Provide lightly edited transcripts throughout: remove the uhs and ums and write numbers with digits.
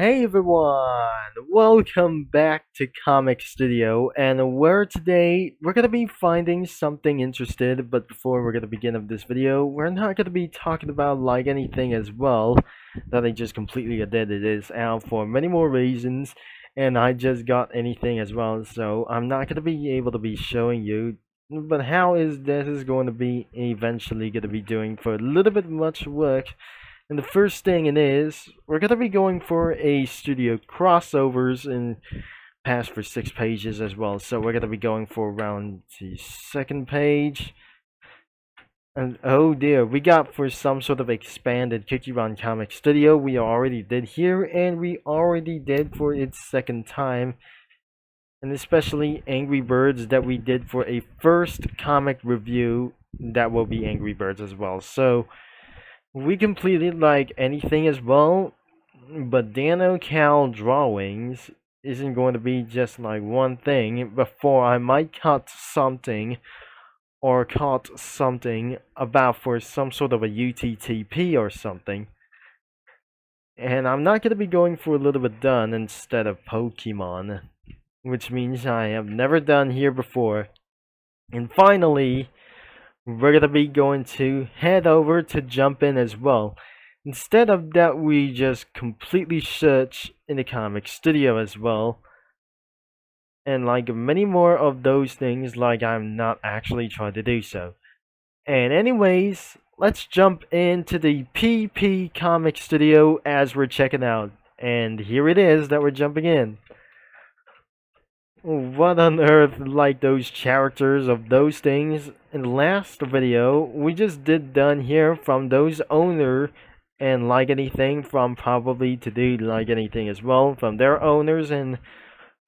Hey everyone! Welcome back to Comic Studio, and where today we're gonna be finding something interesting. But before we're gonna begin of this video, we're not gonna be talking about like anything as well that I just completely edited this out for many more reasons, and I just got anything as well. So I'm not gonna be able to be showing you. But how is this is going to be eventually gonna be doing for a little bit much work. And the first thing it is, we're gonna be going for a studio crossovers and pass for 6 pages as well. So we're gonna be going for around the second page. And oh dear, we got for some sort of expanded Cookie Run Comic Studio. We already did here, and we already did for its second time. And especially Angry Birds that we did for a first comic review that will be Angry Birds as well. So we completed like anything as well, but Dano Cal drawings isn't going to be just like one thing. Before I might cut something or cut something about for some sort of a UTTP or something. And I'm not going to be going for a little bit done instead of Pokemon, which means I have never done here before. And finally, we're gonna be going to head over to jump in as well. Instead of that, we just completely search in the comic studio as well. And like many more of those things, like I'm not actually trying to do so. And anyways, let's jump into the PP Comic Studio as we're checking out. And here it is that we're jumping in. What on earth, like those characters of those things? In the last video, we just did done here from those owner and like anything from probably to do like anything as well from their owners and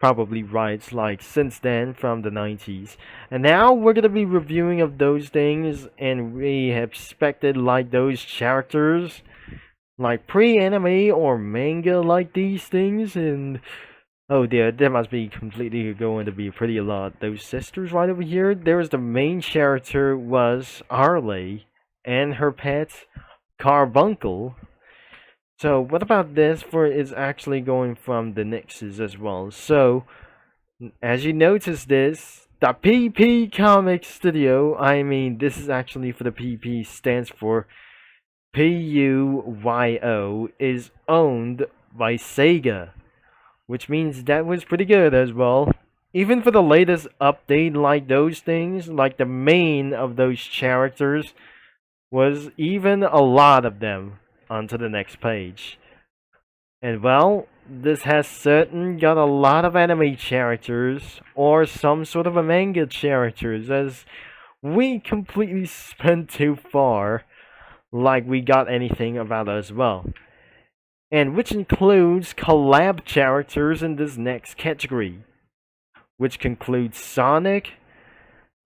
probably rights like since then from the 90s. And now we're gonna be reviewing of those things, and we have expected like those characters like pre-anime or manga like these things. And oh dear, there must be completely going to be pretty a lot. Those sisters right over here, there was the main character was Arlie and her pet Carbuncle. So what about this for is actually going from the Nixes as well. So as you notice this, the PP Comic Studio, I mean this is actually for the PP stands for PUYO, is owned by Sega, which means that was pretty good as well. Even for the latest update, like those things, like the main of those characters, was even a lot of them onto the next page. And well, this has certain got a lot of anime characters or some sort of a manga characters, as we completely spent too far like we got anything about as well, and which includes collab characters in this next category, which concludes Sonic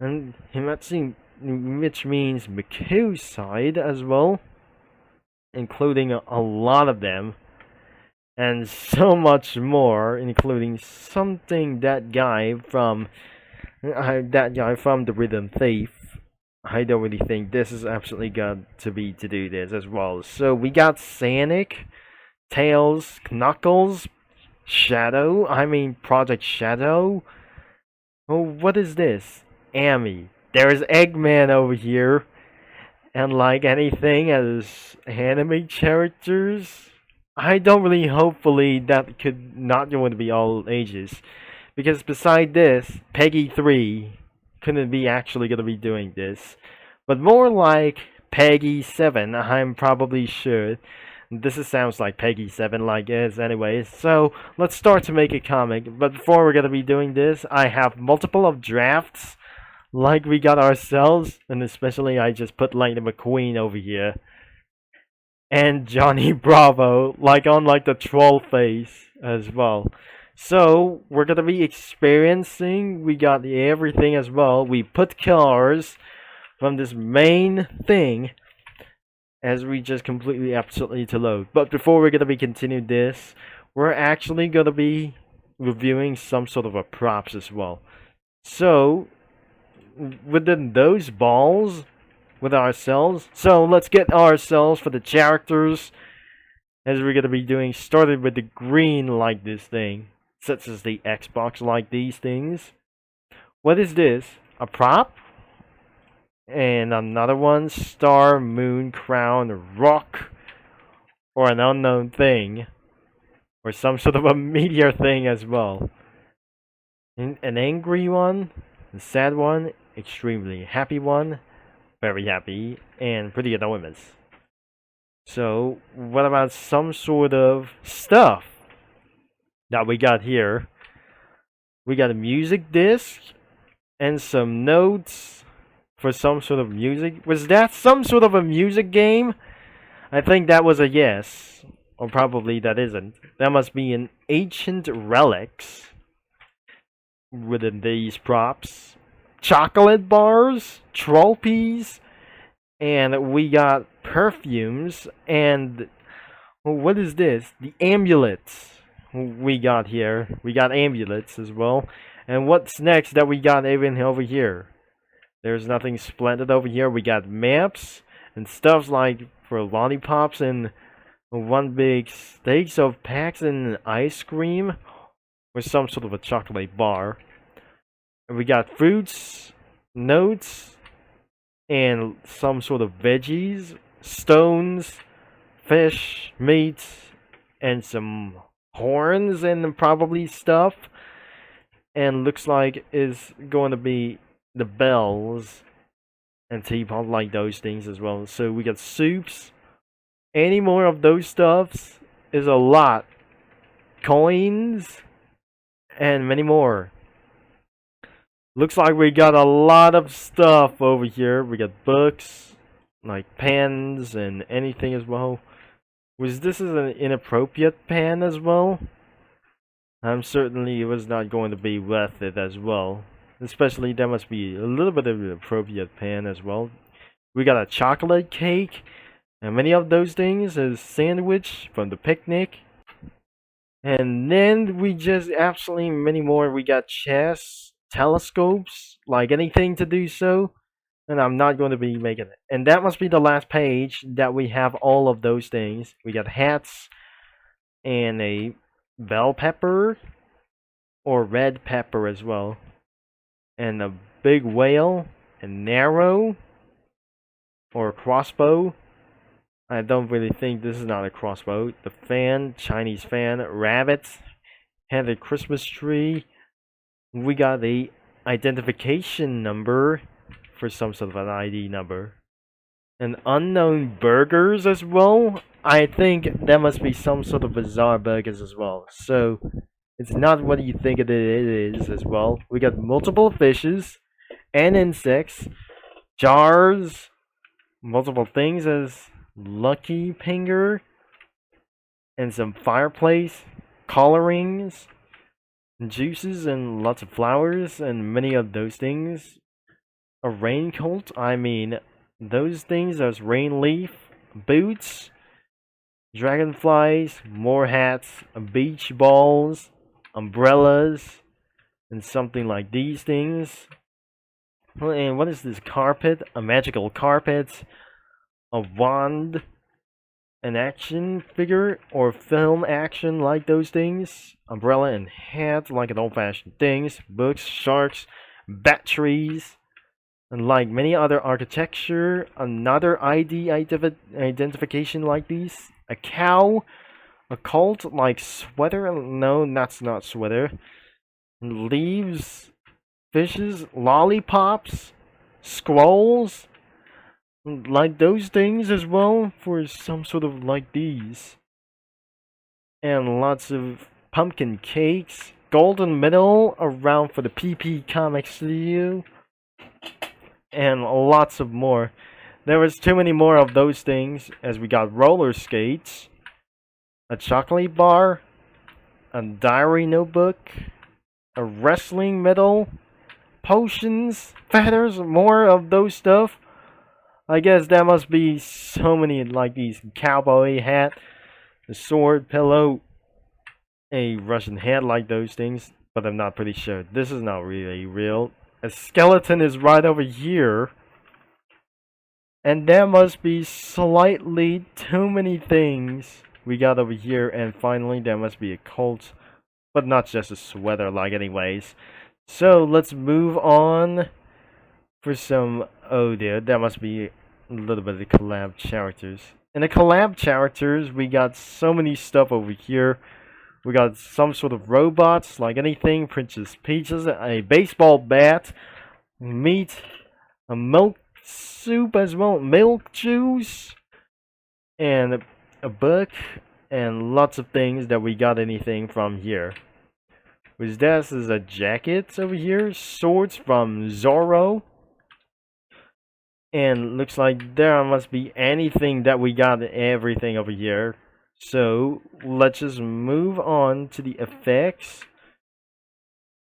and Himatsu, which means Miku's side as well, including a lot of them, and so much more, including something that guy from the Rhythm Thief. I don't really think this is absolutely got to be to do this as well. So we got Sonic, Tails, Knuckles, Project Shadow. Oh, what is this? Amy. There's Eggman over here. And like anything as anime characters, I don't really hopefully that could not going to be all ages. Because beside this, Peggy 3 couldn't be actually going to be doing this. But more like Peggy 7, I'm probably sure. Sounds like Peggy 7 like is anyway. So let's start to make a comic. But before we're gonna be doing this, I have multiple of drafts like we got ourselves, and especially I just put Lightning McQueen over here. And Johnny Bravo, like on like the troll face as well. So we're gonna be experiencing, we got everything as well. We put cars from this main thing as we just completely absolutely to load. But before we're gonna be continuing this, we're actually gonna be reviewing some sort of a props as well. So within those balls with ourselves, so let's get ourselves for the characters as we're gonna be doing, started with the green like this thing, such as the Xbox like these things. What is this? A prop? And another one, star, moon, crown, rock, or an unknown thing, or some sort of a meteor thing as well. An angry one, a sad one, extremely happy one, very happy, and pretty enormous. So, what about some sort of stuff that we got here? We got a music disc and some notes for some sort of music. Was that some sort of a music game? I think that was a yes. Or probably that isn't. That must be an ancient relics within these props. Chocolate bars, trophies, and we got perfumes, and what is this? The amulets we got here. We got amulets as well. And what's next that we got even over here? There's nothing splendid over here. We got maps and stuff like for lollipops and one big steaks of packs and ice cream with some sort of a chocolate bar. And we got fruits, notes, and some sort of veggies, stones, fish, meat, and some horns and probably stuff. And looks like it's going to be the bells and teapot like those things as well. So we got soups. Any more of those stuffs is a lot. Coins and many more. Looks like we got a lot of stuff over here. We got books, like pens and anything as well. Was this an inappropriate pen as well? I'm certainly it was not going to be worth it as well. Especially there must be a little bit of an appropriate pen as well. We got a chocolate cake. And many of those things is sandwich from the picnic. And then we just absolutely many more. We got chess, telescopes, like anything to do so. And I'm not going to be making it. And that must be the last page that we have all of those things. We got hats and a bell pepper or red pepper as well. And a big whale, an arrow or a crossbow. I don't really think this is not a crossbow. The fan, Chinese fan, rabbits, had a Christmas tree. We got the identification number for some sort of an ID number. And unknown burgers as well. I think that must be some sort of bizarre burgers as well. So it's not what you think it is as well. We got multiple fishes and insects, jars, multiple things as Lucky Pinger, and some fireplace, colorings, juices, and lots of flowers, and many of those things. A raincoat, I mean, those things, there's rain leaf, boots, dragonflies, more hats, beach balls, umbrellas, and something like these things. And what is this carpet? A magical carpet. A wand, an action figure, or film action like those things, umbrella and hat like an old-fashioned things, books, sharks, batteries, and like many other architecture, another ID identification like these, a cow, a cult like sweater, no, that's not sweater, leaves, fishes, lollipops, scrolls, like those things as well for some sort of like these, and lots of pumpkin cakes, golden medal around for the PP Comic Studio, and lots of more. There was too many more of those things as we got roller skates, a chocolate bar, a diary notebook, a wrestling medal, potions, feathers, more of those stuff. I guess that must be so many like these cowboy hat, a sword, pillow, a Russian hat like those things, but I'm not pretty sure. This is not really real. A skeleton is right over here. And there must be slightly too many things we got over here, and finally there must be a coat, but not just a sweater like anyways. So let's move on for some, oh dear, that must be a little bit of collab characters. In the collab characters, we got so many stuff over here. We got some sort of robots, like anything, Princess Peaches, a baseball bat, meat, a milk soup as well, milk juice, and a book, and lots of things that we got anything from here. With this is a jacket over here, swords from Zorro, and looks like there must be anything that we got everything over here. So let's just move on to the effects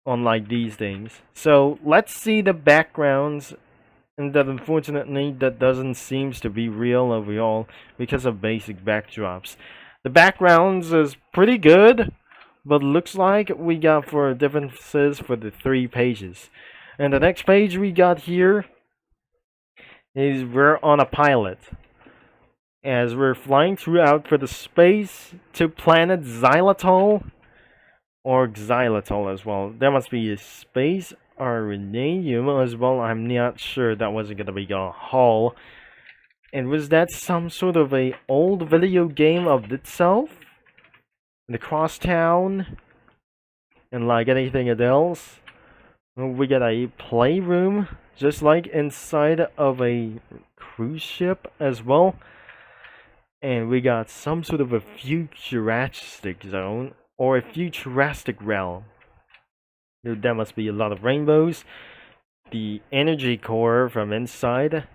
on like these things. So let's see the backgrounds, and that unfortunately that doesn't seems to be real overall because of basic backdrops. The backgrounds is pretty good, but looks like we got for differences for the 3 pages. And the next page we got here is we're on a pilot, as we're flying throughout for the space to planet Xylitol, or Xylitol as well. There must be a space Arenadium as well. I'm not sure that wasn't gonna be a haul. And was that some sort of a old video game of itself? The Crosstown, and like anything else. We got a playroom, just like inside of a cruise ship as well. And we got some sort of a futuristic zone, or a futuristic realm. There must be a lot of rainbows. The energy core from inside,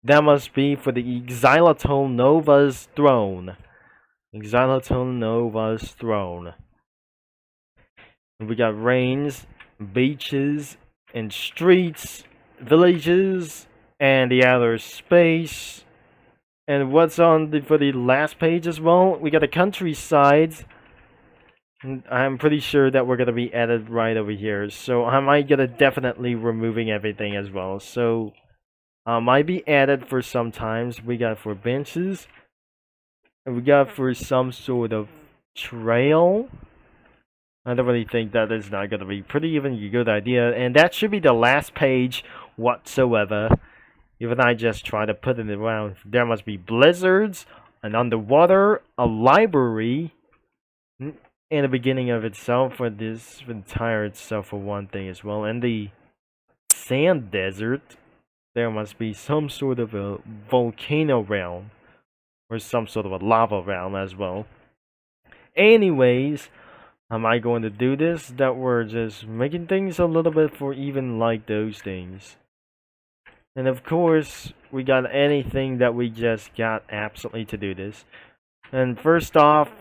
that must be for the Xylitol Nova's throne. Xylitol Nova's throne. And we got rains, beaches, and streets, villages, and the outer space. And what's on for the last page as well? We got the countrysides. And I'm pretty sure that we're gonna be added right over here. So I might gonna definitely removing everything as well. So might be added for sometimes. We got for benches. And we got for some sort of trail. I don't really think that is not gonna be pretty even a good idea. And that should be the last page whatsoever. Even I just try to put it around. There must be blizzards, an underwater, a library, and the beginning of itself for this entire itself for one thing as well. And the sand desert, there must be some sort of a volcano realm, or some sort of a lava realm as well. Anyways, am I going to do this? That we're just making things a little bit for even like those things. And of course, we got anything that we just got absolutely to do this. And first off,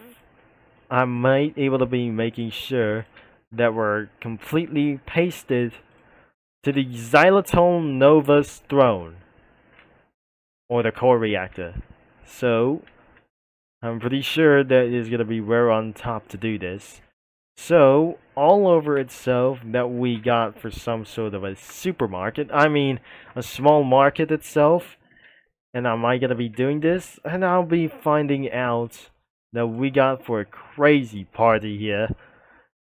I might able to be making sure that we're completely pasted to the Xylitol Nova's throne, or the core reactor. So I'm pretty sure that is gonna be we're on top to do this. So all over itself that we got for some sort of a supermarket, I mean a small market itself. And am I gonna be doing this? And I'll be finding out that we got for a crazy party here.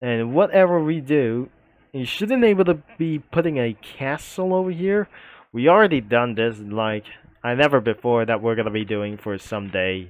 And whatever we do, you shouldn't able to be putting a castle over here. We already done this, like I never before that we're gonna be doing for someday.